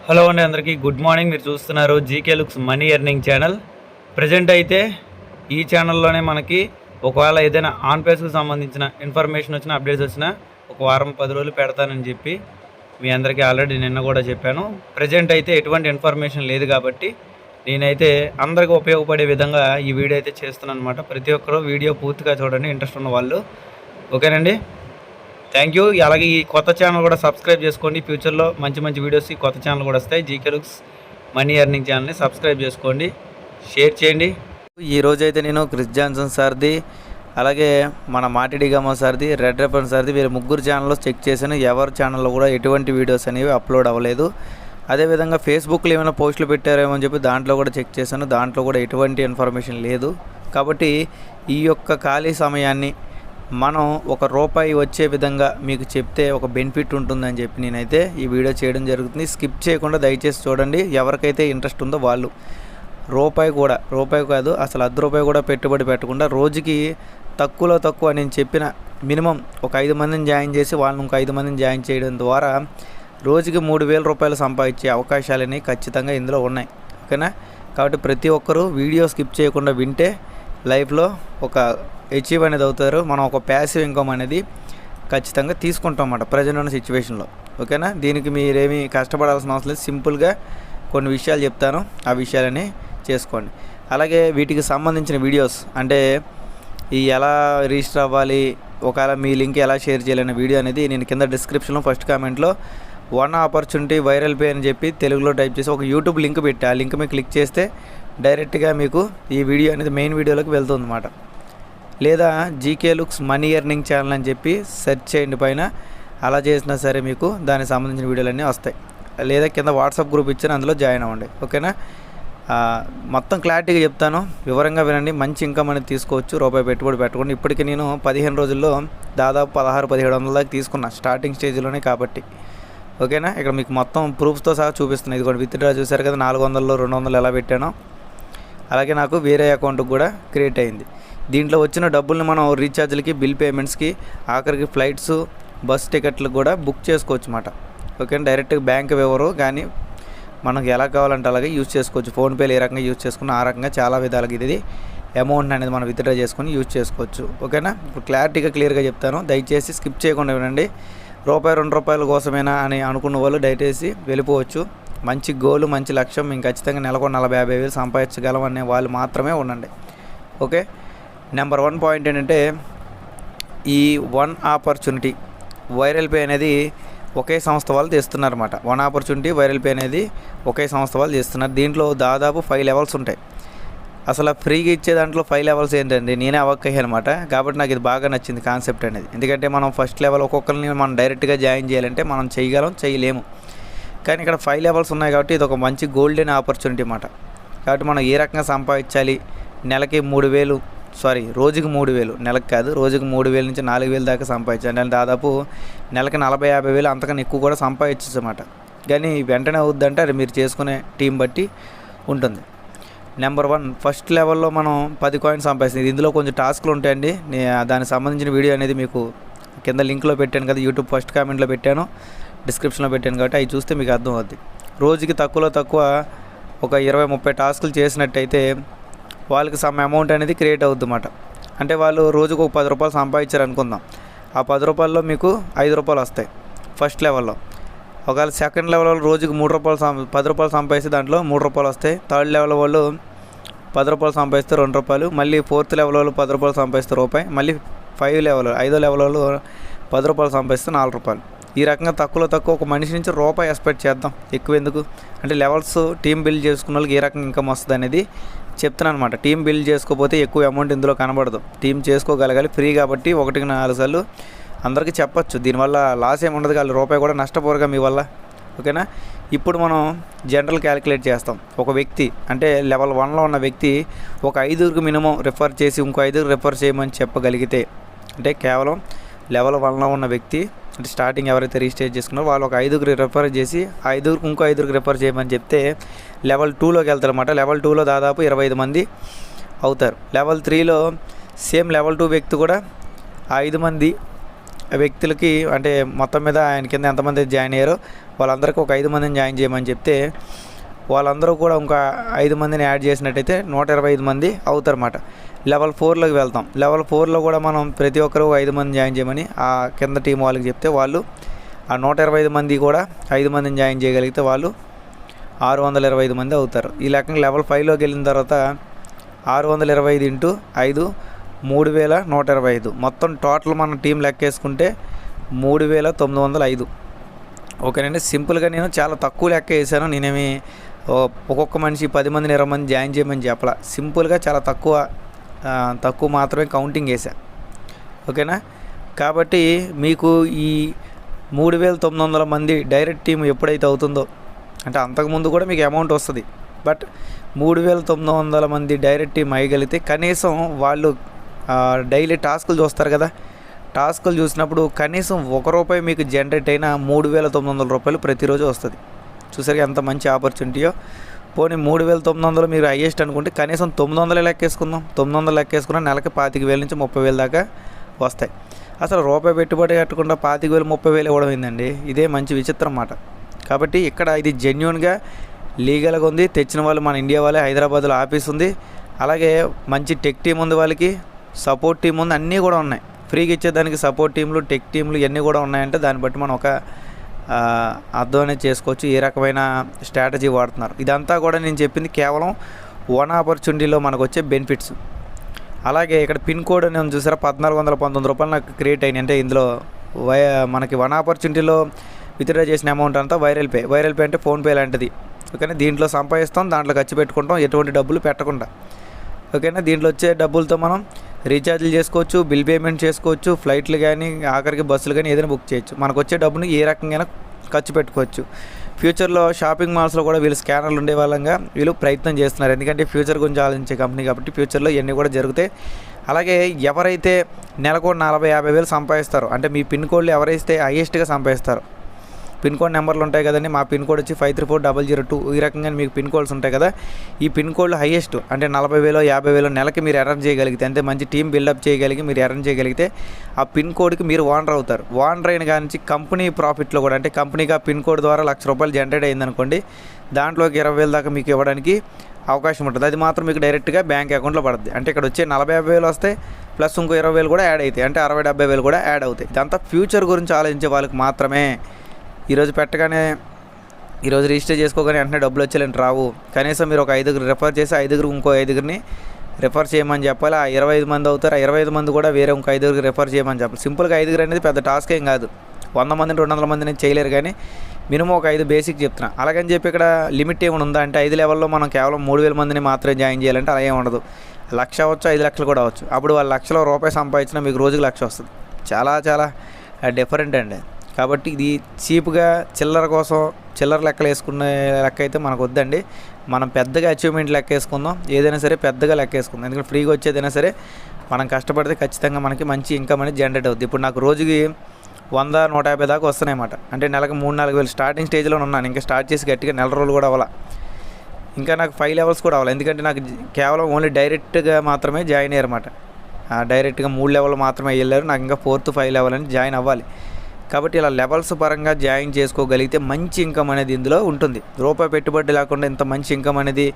Hello అండి, అందరికీ good morning. మీరు చూస్తున్నారు GK looks money earning channel. Present అయితే ఈ ఛానల్లోనే మనకి ఒకవేళ ఏదైనా ఆన్ పేస్కి సంబంధించిన ఇన్ఫర్మేషన్ వచ్చినా, అప్డేట్స్ వచ్చినా ఒక వారం 10 రోజులు పెడతానని చెప్పి మీ అందరికీ ఆల్రెడీ నిన్న కూడా చెప్పాను. ప్రజెంట్ అయితే ఎటువంటి ఇన్ఫర్మేషన్ లేదు కాబట్టి నేనైతే అందరికీ ఉపయోగపడే విధంగా ఈ వీడియో అయితే చేస్తున్నాను అనమాట. ప్రతి ఒక్కరూ వీడియో పూర్తిగా చూడండి, ఇంట్రెస్ట్ ఉన్న వాళ్ళు. ఓకేనండి, థ్యాంక్ యూ. అలాగే ఈ కొత్త ఛానల్ కూడా సబ్స్క్రైబ్ చేసుకోండి. ఫ్యూచర్లో మంచి మంచి వీడియోస్ ఈ కొత్త ఛానల్ కూడా వస్తాయి. జీకే లుక్స్ మనీ ఎర్నింగ్ ఛానల్ని సబ్స్క్రైబ్ చేసుకోండి, షేర్ చేయండి. ఈరోజైతే నేను క్రిస్ జాన్సన్ సార్ది, అలాగే మన మాటిడి గమ్మ సార్ది, రెడ్ రెపన్ సార్ది, వీరు ముగ్గురు ఛానల్లో చెక్ చేశాను. ఎవరి ఛానల్లో కూడా ఎటువంటి వీడియోస్ అనేవి అప్లోడ్ అవ్వలేదు. అదేవిధంగా ఫేస్బుక్లో ఏమైనా పోస్టులు పెట్టారేమో అని చెప్పి దాంట్లో కూడా చెక్ చేశాను. దాంట్లో కూడా ఎటువంటి ఇన్ఫర్మేషన్ లేదు. కాబట్టి ఈ యొక్క ఖాళీ సమయాన్ని మనం ₹1 వచ్చే విధంగా మీకు చెప్తే ఒక బెనిఫిట్ ఉంటుందని చెప్పి నేనైతే ఈ వీడియో చేయడం జరుగుతుంది. స్కిప్ చేయకుండా దయచేసి చూడండి. ఎవరికైతే ఇంట్రెస్ట్ ఉందో వాళ్ళు రూపాయి కాదు, అసలు ₹10 కూడా పెట్టుబడి పెట్టకుండా రోజుకి తక్కువలో తక్కువ నేను చెప్పిన మినిమం ఒక 5 మందిని జాయిన్ చేసి వాళ్ళని ఇంకో 5 మందిని జాయిన్ చేయడం ద్వారా రోజుకి ₹3,000 సంపాదించే అవకాశాలని ఖచ్చితంగా ఇందులో ఉన్నాయి. ఓకేనా? కాబట్టి ప్రతి ఒక్కరూ వీడియో స్కిప్ చేయకుండా వింటే లైఫ్లో ఒక అచీవ్ అనేది అవుతారు. మనం ఒక ప్యాసివ్ ఇన్కమ్ అనేది ఖచ్చితంగా తీసుకుంటాం అన్నమాట ప్రజెంట్ ఉన్న సిచ్యువేషన్లో. ఓకేనా? దీనికి మీరేమీ కష్టపడాల్సిన అవసరం లేదు. సింపుల్గా కొన్ని విషయాలు చెప్తాను, ఆ విషయాలని చేసుకోండి. అలాగే వీటికి సంబంధించిన వీడియోస్ అంటే ఈ ఎలా రిజిస్టర్ అవ్వాలి, ఒకవేళ మీ లింక్ ఎలా షేర్ చేయాలనే వీడియో అనేది నేను కింద డిస్క్రిప్షన్లో ఫస్ట్ కామెంట్లో వన్ ఆపర్చునిటీ వైరల్ పే అని చెప్పి తెలుగులో టైప్ చేసి ఒక యూట్యూబ్ లింక్ పెట్టి ఆ లింక్ మీద క్లిక్ చేస్తే డైరెక్ట్గా మీకు ఈ వీడియో అనేది మెయిన్ వీడియోలోకి వెళ్తుంది అన్నమాట. లేదా GK looks money earning channel అని చెప్పి సెర్చ్ చేయండి పైన. అలా చేసినా సరే మీకు దానికి సంబంధించిన వీడియోలన్నీ వస్తాయి. లేదా కింద వాట్సాప్ గ్రూప్ ఇచ్చిన అందులో జాయిన్ అవ్వండి. ఓకేనా? మొత్తం క్లారిటీగా చెప్తాను, వివరంగా వినండి. మంచి ఇన్కమ్ అనేది తీసుకోవచ్చు ₹1 పెట్టుబడి పెట్టకుండా. ఇప్పటికీ నేను 15 రోజుల్లో దాదాపు 1600-1700 దాకా తీసుకున్నా, స్టార్టింగ్ స్టేజ్లోనే కాబట్టి. ఓకేనా? ఇక్కడ మీకు మొత్తం ప్రూఫ్స్తో సహా చూపిస్తున్నాయి. ఇది కూడా విత్డ్రా చూశారు కదా, 400 200 ఎలా పెట్టానో. అలాగే నాకు వేరే అకౌంట్కి కూడా క్రియేట్ అయింది. దీంట్లో వచ్చిన డబ్బుల్ని మనం రీఛార్జ్లకి, బిల్ పేమెంట్స్కి, ఆఖరికి ఫ్లైట్స్, బస్ టికెట్లకు కూడా బుక్ చేసుకోవచ్చు అన్నమాట. ఓకే? డైరెక్ట్గా బ్యాంక్ ఇవ్వరు, కానీ మనకు ఎలా కావాలంటే అలాగే యూజ్ చేసుకోవచ్చు. ఫోన్పేలు ఏ రకంగా యూజ్ చేసుకున్న ఆ రకంగా చాలా విధాలుగా ఇది అమౌంట్ అనేది మనం విత్డ్రా చేసుకొని యూజ్ చేసుకోవచ్చు. ఓకేనా? ఇప్పుడు క్లియర్గా చెప్తాను, దయచేసి స్కిప్ చేయకుండా వినండి. ₹2 కోసమేనా అని అనుకున్న వాళ్ళు దయచేసి వెళ్ళిపోవచ్చు. మంచి గోలు, మంచి లక్ష్యం, మేము ఖచ్చితంగా నెలకు 40,000-50,000 సంపాదించగలం అనే వాళ్ళు మాత్రమే ఉండండి. ఓకే? నెంబర్ 1 పాయింట్ ఏంటంటే ఈ వన్ ఆపర్చునిటీ వైరల్ పే అనేది ఒకే సంస్థ వాళ్ళు తీస్తున్నారన్నమాట. వన్ ఆపర్చునిటీ వైరల్ పే అనేది ఒకే సంస్థ వాళ్ళు తీస్తున్నారు. దీంట్లో దాదాపు 5 లెవెల్స్ ఉంటాయి. అసలు ఫ్రీగా ఇచ్చే దాంట్లో 5 లెవెల్స్ ఏంటండి, నేనే అవ్వక్కయ్యాను అనమాట. కాబట్టి నాకు ఇది బాగా నచ్చింది కాన్సెప్ట్ అనేది. ఎందుకంటే మనం ఫస్ట్ లెవెల్ ఒక్కొక్కరిని మనం డైరెక్ట్గా జాయిన్ చేయాలంటే మనం చేయలేము. కానీ ఇక్కడ 5 లెవెల్స్ ఉన్నాయి కాబట్టి ఇది ఒక మంచి గోల్డెన్ ఆపర్చునిటీ అన్నమాట. కాబట్టి మనం ఏ రకంగా సంపాదించాలి, నెలకి 3,000 రోజుకి 3,000, నెలకు కాదు, రోజుకి 3,000 నుంచి 4,000 దాకా సంపాదించాలి. అంటే దాదాపు నెలకి 40,000-50,000 అంతకన్నా ఎక్కువ కూడా సంపాదించచ్చు అన్నమాట. కానీ వెంటనే అవుద్దంటే అది మీరు చేసుకునే టీం బట్టి ఉంటుంది. నెంబర్ 1 ఫస్ట్ లెవెల్లో మనం 10 కాయిన్స్ సంపాదిస్తుంది. ఇందులో కొంచెం టాస్క్లు ఉంటాయండి. దానికి సంబంధించిన వీడియో అనేది మీకు కింద లింక్లో పెట్టాను కదా, యూట్యూబ్ ఫస్ట్ కామెంట్లో పెట్టాను, డిస్క్రిప్షన్లో పెట్టాను కాబట్టి అవి చూస్తే మీకు అర్థం అవుద్ది. రోజుకి తక్కువలో తక్కువ ఒక 20-30 టాస్కులు చేసినట్టయితే వాళ్ళకి సమ్ అమౌంట్ అనేది క్రియేట్ అవుద్ది అన్నమాట. అంటే వాళ్ళు రోజుకు ఒక ₹10 సంపాదించారు అనుకుందాం. ఆ ₹10లో మీకు ₹5 వస్తాయి ఫస్ట్ లెవెల్లో. ఒకవేళ సెకండ్ లెవెల్ వాళ్ళు రోజుకి ₹10 సంపాదిస్తే దాంట్లో ₹3 వస్తాయి. థర్డ్ లెవెల్ వాళ్ళు ₹10 సంపాదిస్తే ₹2, మళ్ళీ ఫోర్త్ లెవెల్ వాళ్ళు ₹10 సంపాదిస్తే ₹1, మళ్ళీ 5వ లెవెల్ వాళ్ళు ₹10 సంపాదిస్తే ₹4. ఈ రకంగా తక్కువలో తక్కువ ఒక మనిషి నుంచి ₹1 ఎక్స్పెక్ట్ చేద్దాం, ఎక్కువ ఎందుకు అంటే లెవెల్స్ టీం బిల్డ్ చేసుకున్న వాళ్ళకి ఏ రకంగా ఇన్కమ్ వస్తుంది అనేది చెప్తున్నాను అనమాట. టీం బిల్డ్ చేసుకోకపోతే ఎక్కువ అమౌంట్ ఇందులో కనబడదు. టీం చేసుకోగలగాలి, ఫ్రీ కాబట్టి 1-4 సార్లు అందరికీ చెప్పచ్చు. దీనివల్ల లాస్ ఏమి ఉండదు, వాళ్ళు ₹1 కూడా నష్టపోరుగా మీ వల్ల. ఓకేనా? ఇప్పుడు మనం జనరల్ క్యాలిక్యులేట్ చేస్తాం. ఒక వ్యక్తి అంటే లెవెల్ 1లో ఉన్న వ్యక్తి ఒక 5కి మినిమం రిఫర్ చేసి ఇంకో 5కి రిఫర్ చేయమని చెప్పగలిగితే, అంటే కేవలం లెవెల్ 1లో ఉన్న వ్యక్తి అంటే స్టార్టింగ్ ఎవరైతే రిజిస్టర్ చేసుకున్నారో వాళ్ళు ఒక 5కి రిఫర్ చేసి ఆ 5కి ఇంకో 5కి రిఫర్ చేయమని చెప్తే లెవెల్ 2లోకి వెళ్తారు అన్నమాట. లెవెల్ 2లో దాదాపు 25 మంది అవుతారు. లెవెల్ 3లో సేమ్ లెవెల్ 2 వ్యక్తి కూడా 5 మంది వ్యక్తులకి అంటే మొత్తం మీద ఆయన కింద ఎంతమంది జాయిన్ అయ్యారో వాళ్ళందరికీ ఒక 5 మందిని జాయిన్ చేయమని చెప్తే వాళ్ళందరూ కూడా ఇంకా 5 మందిని యాడ్ చేసినట్టయితే 125 మంది అవుతారన్నమాట. లెవెల్ 4లోకి వెళ్తాం. లెవెల్ 4లో కూడా మనం ప్రతి ఒక్కరు 5 మంది జాయిన్ చేయమని ఆ కింద టీం వాళ్ళకి చెప్తే వాళ్ళు ఆ 125 మంది కూడా 5 మందిని జాయిన్ చేయగలిగితే వాళ్ళు 625 మంది అవుతారు. ఈ లెక్కన లెవెల్ 5లోకి వెళ్ళిన తర్వాత 625 ఇంటూ 5 3125. మొత్తం టోటల్ మన టీం లెక్కేసుకుంటే 3905. ఓకేనండి. సింపుల్గా నేను చాలా తక్కువ లెక్క వేసాను. నేనేమి ఒక్కొక్క మనిషి 10 మందిని 20 మంది జాయిన్ చేయమని చెప్పాల. సింపుల్గా చాలా తక్కువ మాత్రమే కౌంటింగ్ వేసా. ఓకేనా. కాబట్టి మీకు ఈ 3900 మంది డైరెక్ట్ టీం ఎప్పుడైతే అవుతుందో అంటే అంతకుముందు కూడా మీకు అమౌంట్ వస్తుంది. బట్ 3900 మంది డైరెక్ట్ టీం అయ్యగలిగితే కనీసం వాళ్ళు డైలీ టాస్కులు చూస్తారు కదా. టాస్కులు చూసినప్పుడు కనీసం ₹1 మీకు జనరేట్ అయిన 3900 ప్రతిరోజు వస్తుంది. చూసారు ఎంత మంచి ఆపర్చునిటీయో. పోనీ 3900 మీరు హైయెస్ట్ అనుకుంటే కనీసం 900 లెక్కేసుకుందాం. 900 లెక్కేసుకున్నా నెలకి 25,000 నుంచి 30,000 దాకా వస్తాయి. అసలు రూపాయి పెట్టుబడి కట్టకుండా 25,000 30,000 ఇవ్వడం ఏందండి? ఇదే మంచి విచిత్రం మాట. కాబట్టి ఇక్కడ ఇది జెన్యూన్గా లీగల్గా ఉంది. తెచ్చిన వాళ్ళు మన ఇండియా వాళ్ళే. హైదరాబాద్లో ఆఫీస్ ఉంది. అలాగే మంచి టెక్ టీం ఉంది, వాళ్ళకి సపోర్ట్ టీం ఉంది, అన్నీ కూడా ఉన్నాయి. ఫ్రీగా ఇచ్చేదానికి సపోర్ట్ టీంలు టెక్ టీంలు ఇవన్నీ కూడా ఉన్నాయంటే దాన్ని బట్టి మనం ఒక అర్థం అనేది చేసుకోవచ్చు ఏ రకమైన స్ట్రాటజీ వాడుతున్నారు. ఇదంతా కూడా నేను చెప్పింది కేవలం వన్ ఆపర్చునిటీలో మనకు వచ్చే బెనిఫిట్స్. అలాగే ఇక్కడ పిన్ కోడ్ నేను చూసారా ₹1419 నాకు క్రియేట్ అయినాయి. అంటే ఇందులో మనకి వన్ ఆపర్చునిటీలో విత్డ్రా చేసిన అమౌంట్ అంతా వైరల్ పే అంటే ఫోన్పే లాంటిది. ఓకేనా. దీంట్లో సంపాదిస్తాం, దాంట్లో ఖర్చు పెట్టుకుంటాం, ఎటువంటి డబ్బులు పెట్టకుండా. ఓకేనా. దీంట్లో వచ్చే డబ్బులతో మనం రీఛార్జ్లు చేసుకోవచ్చు, బిల్ పేమెంట్ చేసుకోవచ్చు, ఫ్లైట్లు కానీ ఆఖరికి బస్సులు కానీ ఏదైనా బుక్ చేయొచ్చు. మనకు వచ్చే డబ్బుని ఏ రకంగా ఖర్చు పెట్టుకోవచ్చు. ఫ్యూచర్లో షాపింగ్ మాల్స్లో కూడా వీళ్ళు స్కానర్లు ఉండే వాళ్ళంగా వీళ్ళు ప్రయత్నం చేస్తున్నారు. ఎందుకంటే ఫ్యూచర్ గురించి ఆలోచించే కంపెనీ కాబట్టి ఫ్యూచర్లో ఇవన్నీ కూడా జరుగుతాయి. అలాగే ఎవరైతే నెలకు 40-50 వేలు సంపాదిస్తారో అంటే మీ పిన్ కోడ్లు ఎవరైతే హైయెస్ట్గా సంపాదిస్తారో, పిన్ కోడ్ నెంబర్లు ఉంటాయి కదండి. మా పిన్ కోడ్ వచ్చి 534002. ఈ రకంగా మీకు పిన్ కోడ్స్ ఉంటాయి కదా. ఈ పిన్ కోడ్లు హైయెస్ట్ అంటే 40,000 50,000 నెలకి మీరు ఎర్న్ చేయగలిగితే, అంటే మంచి టీం బిల్డప్ చేయగలిగి మీరు ఎర్న్ చేయగలిగితే ఆ పిన్ కోడ్కి మీరు ఓనర్ అవుతారు. ఓనర్ అయిన కానీ కంపెనీ ప్రాఫిట్లో కూడా అంటే కంపెనీగా పిన్ కోడ్ ద్వారా ₹1,00,000 జనరేట్ అయిందనుకోండి, దాంట్లోకి 20,000 దాకా మీకు ఇవ్వడానికి అవకాశం ఉంటుంది. అది మాత్రం మీకు డైరెక్ట్గా బ్యాంక్ అకౌంట్లో పడుతుంది. అంటే ఇక్కడ వచ్చే 40-50 వేలు వస్తాయి, ప్లస్ ఇంకో 20,000 కూడా యాడ్ అవుతాయి. అంటే 60-70 వేలు కూడా యాడ్ అవుతాయి. ఇదంతా ఫ్యూచర్ గురించి ఆలోచించే వాళ్ళకి మాత్రమే. ఈరోజు పెట్టగానే ఈరోజు రిజిస్టర్ చేసుకోగానే వెంటనే డబ్బులు వచ్చేలాంటి రావు. కనీసం మీరు ఒక 5 రెఫర్ చేసి 5 ఇంకో 5 రెఫర్ చేయమని చెప్పాలి. ఆ 25 మంది అవుతారు. ఆ 25 మంది కూడా వేరే ఇంకో 5 రెఫర్ చేయమని చెప్పాలి. సింపుల్గా 5 అనేది పెద్ద టాస్క్ ఏం కాదు. 100 మందిని 200 మందిని చేయలేరు, కానీ మినిమం ఒక 5 బేసిక్ చెప్తున్నా. అలాగని చెప్పి ఇక్కడ లిమిట్ ఏమైనా ఉందా అంటే 5 లెవెల్లో మనం కేవలం 3,000 మందిని మాత్రమే జాయిన్ చేయాలంటే అలా ఏమి ఉండదు. 1,00,000 అవ్వచ్చు, 5 లక్షలు కూడా అవ్వచ్చు. అప్పుడు వాళ్ళు ₹1,00,000 సంపాదించినా మీకు రోజుకి 1,00,000 వస్తుంది. చాలా చాలా డిఫరెంట్ అండి. కాబట్టి ఇది చీప్గా చిల్లర లెక్కలు వేసుకునే లెక్క అయితే మనకు వద్దండి. మనం పెద్దగా అచీవ్మెంట్ లెక్క వేసుకుందాం. ఏదైనా సరే పెద్దగా లెక్క వేసుకుందాం. ఎందుకంటే ఫ్రీగా వచ్చేదైనా సరే మనం కష్టపడితే ఖచ్చితంగా మనకి మంచి ఇన్కమ్ అనేది జనరేట్ అవుతుంది. ఇప్పుడు నాకు రోజుకి 100-150 దాకా వస్తున్నాయన్నమాట. అంటే నెలకు 3-4 వేలు స్టార్టింగ్ స్టేజ్లో ఉన్నాను. ఇంకా స్టార్ట్ చేసి గట్టిగా నెల రోజులు కూడా అవ్వాలి. ఇంకా నాకు 5 లెవెల్స్ కూడా అవ్వాలి. ఎందుకంటే నాకు కేవలం ఓన్లీ డైరెక్ట్గా మాత్రమే జాయిన్ అయ్యారన్నమాట. డైరెక్ట్గా 3 లెవెల్ మాత్రమే వెళ్ళారు. నాకు ఇంకా 4th 5 లెవెల్ అని జాయిన్ అవ్వాలి. కాబట్టి ఇలా లెవెల్స్ పరంగా జాయిన్ చేసుకోగలిగితే మంచి ఇన్కమ్ అనేది ఇందులో ఉంటుంది. రూపాయి పెట్టుబడి లేకుండా ఇంత మంచి ఇన్కమ్ అనేది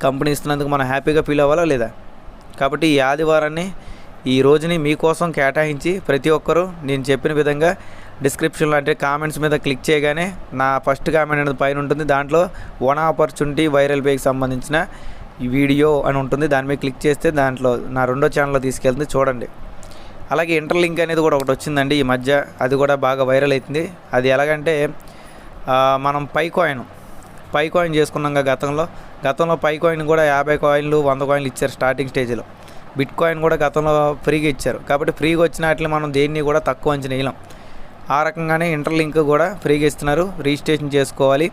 కంపెనీ ఇస్తున్నందుకు మనం హ్యాపీగా ఫీల్ అవ్వాలా లేదా? కాబట్టి ఈ ఆదివారాన్ని ఈ రోజుని మీకోసం కేటాయించి ప్రతి ఒక్కరూ నేను చెప్పిన విధంగా డిస్క్రిప్షన్లో అంటే కామెంట్స్ మీద క్లిక్ చేయగానే నా ఫస్ట్ కామెంట్ అనేది పైన ఉంటుంది. దాంట్లో వన్ ఆపర్చునిటీ వైరల్ పేకి సంబంధించిన ఈ వీడియో అని ఉంటుంది. దాని మీద క్లిక్ చేస్తే దాంట్లో నా 2వ ఛానల్లో తీసుకెళ్తుంది, చూడండి. అలాగే ఇంటర్లింక్ అనేది కూడా ఒకటి వచ్చిందండి ఈ మధ్య. అది కూడా బాగా వైరల్ అవుతుంది. అది ఎలాగంటే మనం పై కాయిన్ చేసుకున్నాం గతంలో పై కాయిన్ కూడా 50 కాయిన్లు 100 కాయిన్లు ఇచ్చారు స్టార్టింగ్ స్టేజ్లో. బిట్ కాయిన్ కూడా గతంలో ఫ్రీగా ఇచ్చారు. కాబట్టి ఫ్రీగా వచ్చిన వాటిని మనం దేన్ని కూడా తక్కువ అంచనా వేయలేం. ఆ రకంగానే ఇంటర్లింక్ కూడా ఫ్రీగా ఇస్తున్నారు. రిజిస్ట్రేషన్ చేసుకోవాలి.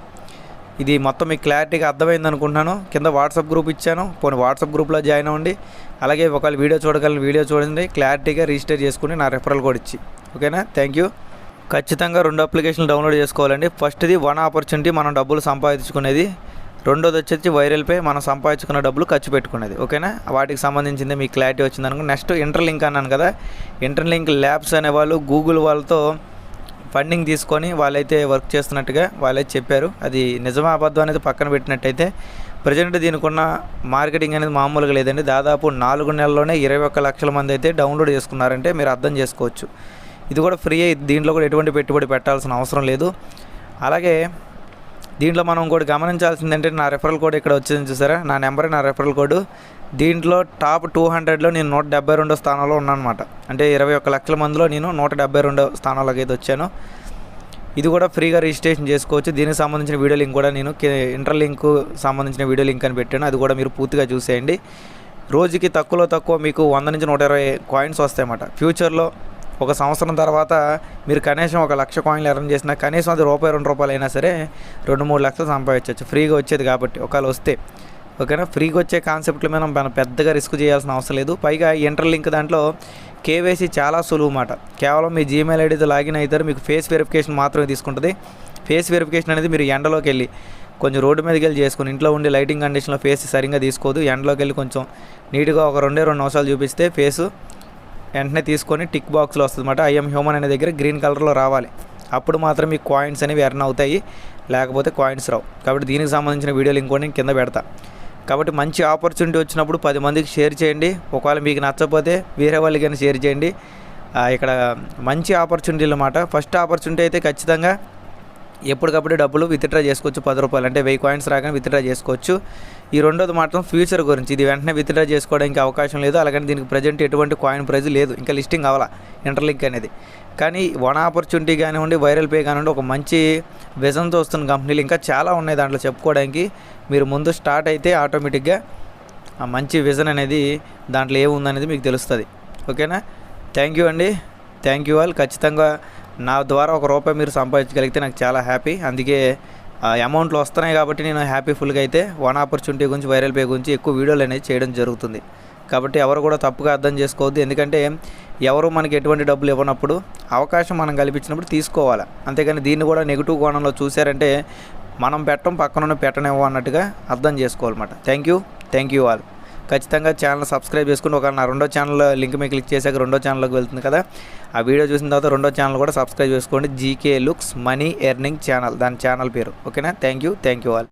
ఇది మొత్తం మీకు క్లారిటీగా అర్థమైంది అనుకుంటున్నాను. కింద వాట్సాప్ గ్రూప్ ఇచ్చాను, పోనీ వాట్సాప్ గ్రూప్లో జాయిన్ అవ్వండి. అలాగే ఒకవేళ వీడియో చూడండి, క్లారిటీగా రిజిస్టర్ చేసుకుని నా రెఫరల్ కోడ్ ఇచ్చి. ఓకేనా. Thank you. ఖచ్చితంగా 2 అప్లికేషన్లు డౌన్లోడ్ చేసుకోవాలండి. ఫస్ట్ది వన్ ఆపర్చునిటీ, మనం డబ్బులు సంపాదించుకునేది. రెండోది వచ్చేసి వైరల్ పే మనం సంపాదించుకున్న డబ్బులు ఖర్చు పెట్టుకునేది. ఓకేనా, వాటికి సంబంధించింది మీకు క్లారిటీ వచ్చింది అనుకో. నెక్స్ట్ ఇంటర్లింక్ అన్నాను కదా, ఇంటర్లింక్ ల్యాబ్స్ అనేవాళ్ళు గూగుల్ వాళ్ళతో ఫండింగ్ తీసుకొని వాళ్ళైతే వర్క్ చేస్తున్నట్టుగా వాళ్ళైతే చెప్పారు. అది నిజమా అబద్ధం అనేది పక్కన పెట్టినట్టయితే ప్రజెంట్ దీనికి ఉన్న మార్కెటింగ్ అనేది మామూలుగా లేదండి. దాదాపు 4 నెలల్లోనే 21 లక్షల మంది అయితే డౌన్లోడ్ చేసుకున్నారంటే మీరు అర్థం చేసుకోవచ్చు. ఇది కూడా ఫ్రీ, దీంట్లో కూడా ఎటువంటి పెట్టుబడి పెట్టాల్సిన అవసరం లేదు. అలాగే దీంట్లో మనం కూడా గమనించాల్సింది ఏంటంటే నా రెఫరల్ కోడ్ ఇక్కడ వచ్చింది చూసారా, నా నెంబర్ నా రెఫరల్ కోడ్. దీంట్లో టాప్ 200లో నేను 172వ స్థానంలో ఉన్నానమాట. అంటే 21 లక్షల మందిలో నేను 172వ స్థానంలోకి అయితే వచ్చాను. ఇది కూడా ఫ్రీగా రిజిస్ట్రేషన్ చేసుకోవచ్చు. దీనికి సంబంధించిన వీడియో లింక్ కూడా నేను ఇంటర్లింక్ సంబంధించిన వీడియో లింక్ అని పెట్టాను, అది కూడా మీరు పూర్తిగా చూసేయండి. రోజుకి తక్కువలో తక్కువ మీకు 100 నుంచి 120 కాయిన్స్ వస్తాయన్నమాట. ఫ్యూచర్లో 1 సంవత్సరం తర్వాత మీరు కనీసం 1 లక్ష కాయిన్లు ఎర్న్ చేసినా కనీసం అది ₹2 అయినా సరే 2-3 లక్షలు సంపాదించవచ్చు, ఫ్రీగా వచ్చేది కాబట్టి ఒకవేళ వస్తే. ఓకేనా, ఫ్రీగా వచ్చే కాన్సెప్ట్లో మనం పెద్దగా రిస్క్ చేయాల్సిన అవసరం లేదు. పైగా ఇంటర్లింక్ దాంట్లో కేవైసీ చాలా సులువు అన్నమాట. కేవలం మీ జీమెయిల్ ఐడితో లాగిన్ అవుతారు, మీకు ఫేస్ వెరిఫికేషన్ మాత్రమే తీసుకుంటుంది. ఫేస్ వెరిఫికేషన్ అనేది మీరు ఎండలోకి వెళ్ళి కొంచెం రోడ్డు మీదకి వెళ్ళి చేసుకుని, ఇంట్లో ఉండి లైటింగ్ కండిషన్లో ఫేస్ సరిగ్గా తీసుకోదు, ఎండలోకి వెళ్ళి కొంచెం నీట్గా ఒక 2 నిమిషాలు చూపిస్తే ఫేసు వెంటనే తీసుకొని టిక్ బాక్స్లో వస్తుంది అన్నమాట. ఐఎమ్ హ్యూమన్ అనే దగ్గర గ్రీన్ కలర్లో రావాలి, అప్పుడు మాత్రం మీకు కాయిన్స్ అనేవి ఎర్న్ అవుతాయి, లేకపోతే కాయిన్స్ రావు. కాబట్టి దీనికి సంబంధించిన వీడియో లింక్ కూడా నేను కింద పెడతా. కాబట్టి మంచి ఆపర్చునిటీ వచ్చినప్పుడు 10 మందికి షేర్ చేయండి. ఒకవేళ మీకు నచ్చకపోతే వేరే వాళ్ళకైనా షేర్ చేయండి. ఇక్కడ మంచి ఆపర్చునిటీలు అన్నమాట. ఫస్ట్ ఆపర్చునిటీ అయితే ఖచ్చితంగా ఎప్పటికప్పుడు డబ్బులు విత్డ్రా చేసుకోవచ్చు. ₹10 అంటే 1000 కాయిన్స్ రాగానే విత్డ్రా చేసుకోవచ్చు. ఈ రెండోది మాత్రం ఫ్యూచర్ గురించి, ఇది వెంటనే విత్డ్రా చేసుకోవడానికి అవకాశం లేదు. అలాగని దీనికి ప్రజెంట్ ఎటువంటి కాయిన్ ప్రైజ్ లేదు, ఇంకా లిస్టింగ్ అవ్వాలా ఇంటర్లింక్ అనేది. కానీ వన్ ఆపర్చునిటీ కానివ్వండి, వైరల్ పే కానివ్వండి, ఒక మంచి విజన్తో వస్తున్న కంపెనీలు ఇంకా చాలా ఉన్నాయి దాంట్లో చెప్పుకోవడానికి. మీరు ముందు స్టార్ట్ అయితే ఆటోమేటిక్గా ఆ మంచి విజన్ అనేది దాంట్లో ఏముందనేది మీకు తెలుస్తుంది. ఓకేనా, థ్యాంక్ యూ అండి, థ్యాంక్ యూ ఆల్. ఖచ్చితంగా నా ద్వారా ₹1 మీరు సంపాదించగలిగితే నాకు చాలా హ్యాపీ. అందుకే అమౌంట్లు వస్తున్నాయి కాబట్టి నేను హ్యాపీఫుల్గా అయితే వన్ ఆపర్చునిటీ గురించి, వైరల్ పే గురించి ఎక్కువ వీడియోలు అనేది చేయడం జరుగుతుంది. కాబట్టి ఎవరు కూడా తప్పుగా అర్థం చేసుకోవద్దు. ఎందుకంటే ఎవరు మనకి ఎటువంటి డబ్బులు ఇవ్వనప్పుడు అవకాశం మనం కల్పించినప్పుడు తీసుకోవాలి. అంతేగాని దీన్ని కూడా నెగిటివ్ కోణంలో చూశారంటే మనం పెట్టం పక్కన పెట్టనివ్వ అన్నట్టుగా అర్థం చేసుకోవాలన్నమాట. Thank you all. ఖచ్చితంగా ఛానల్ సబ్స్క్రైబ్ చేసుకుని, ఒక నా 2వ ఛానల్ లింక్ మీద క్లిక్ చేశాక 2వ ఛానల్లోకి వెళ్తుంది కదా, ఆ వీడియో చూసిన తర్వాత 2వ ఛానల్ కూడా సబ్స్క్రైబ్ చేసుకోండి. GK looks money earning channel, దాని ఛానల్ పేరు. ఓకేనా, థ్యాంక్ యూ ఆల్.